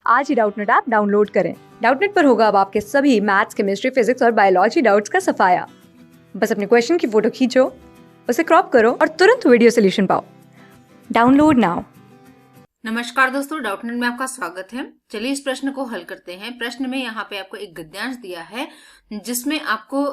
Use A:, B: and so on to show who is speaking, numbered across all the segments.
A: आज ही Doubtnut app download करें। Doubtnut पर होगा अब आपके सभी मैथ्स, केमिस्ट्री, फिजिक्स और बायोलॉजी डाउट्स का सफाया। बस अपने क्वेश्चन की फोटो खींचो, उसे क्रॉप करो और तुरंत वीडियो सोल्यूशन पाओ। Download now.
B: नमस्कार दोस्तों, डाउटनेट में आपका स्वागत है। चलिए इस प्रश्न को हल करते हैं। प्रश्न में यहाँ पे आपको एक गद्यांश दिया है, जिसमें आपको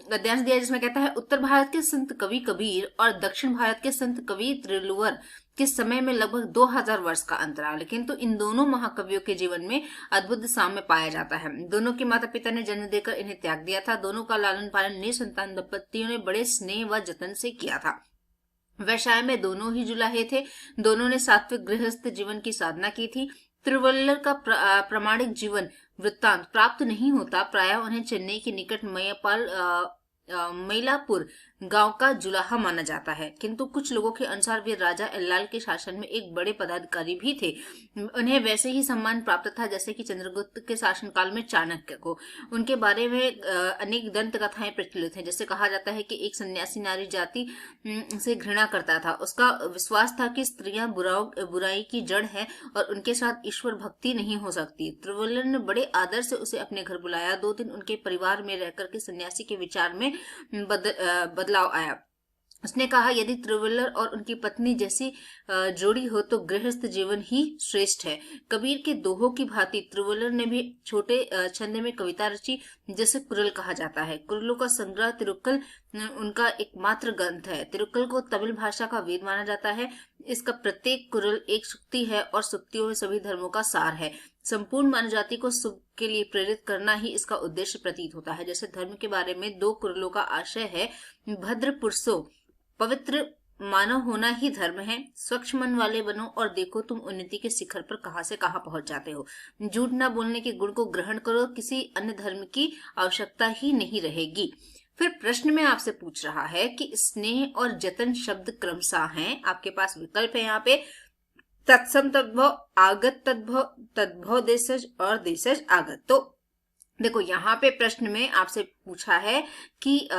B: गद्यांश दिया है जिसमें कहता है उत्तर भारत के संत कवि कबीर और दक्षिण भारत के संत कवि त्रिलुवर के समय में लगभग 2000 वर्ष का अंतराल है, किंतु इन दोनों महाकवियों के जीवन में अद्भुत साम्य पाया जाता है। दोनों के माता पिता ने जन्म देकर इन्हें त्याग दिया था। दोनों का लालन पालन निसंतान दंपतियों ने बड़े स्नेह व जतन से किया था। व्यवसाय में दोनों ही जुलाहे थे। दोनों ने सात्विक गृहस्थ जीवन की साधना की थी। त्रिवल्लर का प्रामाणिक जीवन वृत्तांत प्राप्त नहीं होता। प्रायः उन्हें चेन्नई के निकट मयलापुर गांव का जुलाहा माना जाता है, किंतु कुछ लोगों के अनुसार वे राजा एल्लाल के शासन में एक बड़े पदाधिकारी भी थे। उन्हें वैसे ही सम्मान प्राप्त था जैसे कि चंद्रगुप्त के शासनकाल में चाणक्य को। उनके बारे में अनेक दंत कथाएं प्रचलित हैं। जैसे कहा जाता है कि एक सन्यासी नारी जाति से घृणा करता था। उसका विश्वास था कि स्त्रियां बुराई की जड़ है और उनके साथ ईश्वर भक्ति नहीं हो सकती। त्रिवल्लर ने बड़े आदर से उसे अपने घर बुलाया। 2 दिन उनके परिवार में रहकर के सन्यासी के विचार में बदलाव आया। उसने कहा, यदि त्रिवल्लर और उनकी पत्नी जैसी जोड़ी हो तो गृहस्थ जीवन ही श्रेष्ठ है। कबीर के दोहों की भांति त्रिवल्लर ने भी छोटे छंद में कविता रची, जिसे कुरल कहा जाता है। कुरलों का संग्रह तिरुक्कल उनका एकमात्र ग्रंथ है। तिरुक्कल को तमिल भाषा का वेद माना जाता है। इसका प्रत्येक कुरल एक सूक्ति है और सूक्तियों में सभी धर्मों का सार है। संपूर्ण मानव जाति को सुख के लिए प्रेरित करना ही इसका उद्देश्य प्रतीत होता है। जैसे धर्म के बारे में 2 कुरलों का आशय है, भद्र पुरुषों, पवित्र मानव होना ही धर्म है। स्वच्छ मन वाले बनो और देखो तुम उन्नति के शिखर पर कहां से कहां पहुंच जाते हो। झूठ न बोलने के गुण को ग्रहण करो, किसी अन्य धर्म की आवश्यकता ही नहीं रहेगी। फिर प्रश्न में आपसे पूछ रहा है कि स्नेह और जतन शब्द क्रमशः हैं। आपके पास विकल्प है यहाँ पे तत्सम तद्भव, आगत तद्भव, तद्भव देशज और देशज आगत। तो देखो यहाँ पे प्रश्न में आपसे पूछा है कि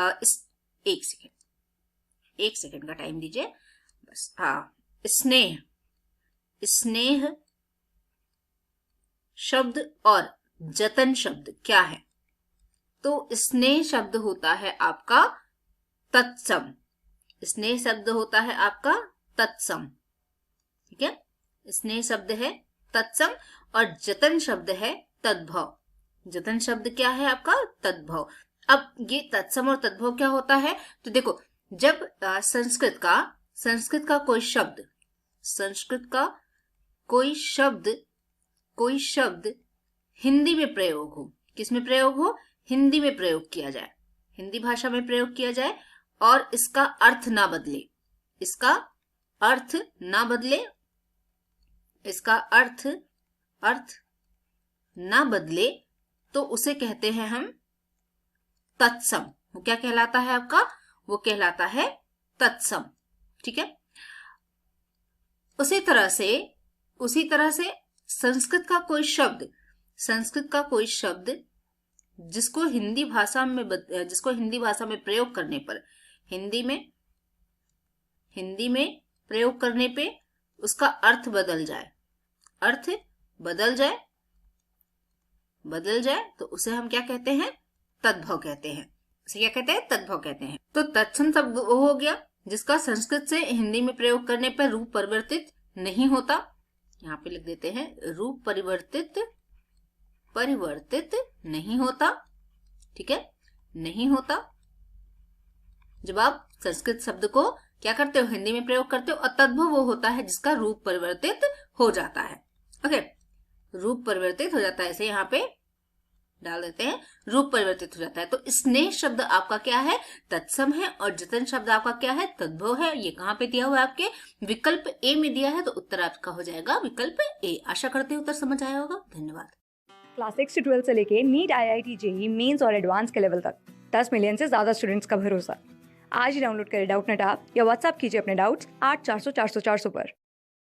B: एक सेकंड का टाइम दीजिए बस। हाँ, स्नेह स्नेह शब्द और जतन शब्द क्या है? तो स्नेह शब्द होता है आपका तत्सम। स्नेह शब्द होता है आपका तत्सम, ठीक है। स्नेह शब्द है तत्सम और जतन शब्द है तद्भव। जतन शब्द क्या है आपका? तद्भव। अब ये तत्सम और तद्भव क्या होता है? तो देखो, जब संस्कृत का कोई शब्द हिंदी में प्रयोग हो, किस में प्रयोग हो? हिंदी में प्रयोग किया जाए, हिंदी भाषा में प्रयोग किया जाए और इसका अर्थ ना बदले, इसका अर्थ ना बदले, तो उसे कहते हैं हम तत्सम। वो क्या कहलाता है आपका? वो कहलाता है तत्सम, ठीक है। उसी तरह से संस्कृत का कोई शब्द जिसको हिंदी भाषा में प्रयोग करने पर, हिंदी में प्रयोग करने पे उसका अर्थ बदल जाए तो उसे हम क्या कहते हैं? तद्भव कहते हैं। उसे क्या कहते हैं? तद्भव कहते हैं। तो तत्सम शब्द वो हो गया जिसका संस्कृत से हिंदी में प्रयोग करने पर रूप परिवर्तित नहीं होता। यहाँ पे लिख देते हैं, रूप परिवर्तित नहीं होता, ठीक है, नहीं होता। जब आप संस्कृत शब्द को क्या करते हो? हिंदी में प्रयोग करते हो। और तद्भव वो होता है जिसका रूप परिवर्तित हो जाता है। ओके, रूप परिवर्तित हो जाता है, ऐसे यहाँ पे डाल देते हैं, रूप परिवर्तित हो जाता है। तो स्नेह शब्द आपका क्या है? तत्सम है। और जतन शब्द आपका क्या है? तद्भव है। ये कहाँ पे दिया हुआ है? आपके विकल्प ए में दिया है, तो उत्तर आपका हो जाएगा विकल्प ए। आशा करते हैं उत्तर समझ आया होगा। धन्यवाद।
A: क्लास 6 से 12 से लेके नीट, IIT, JEE मेंस और एडवांस के लेवल तक 10 मिलियन से ज्यादा स्टूडेंट्स का भरोसा। आज ही डाउनलोड करें डाउटनेट ऐप या व्हाट्सएप कीजिए अपने डाउट्स 8400 400 400 पर।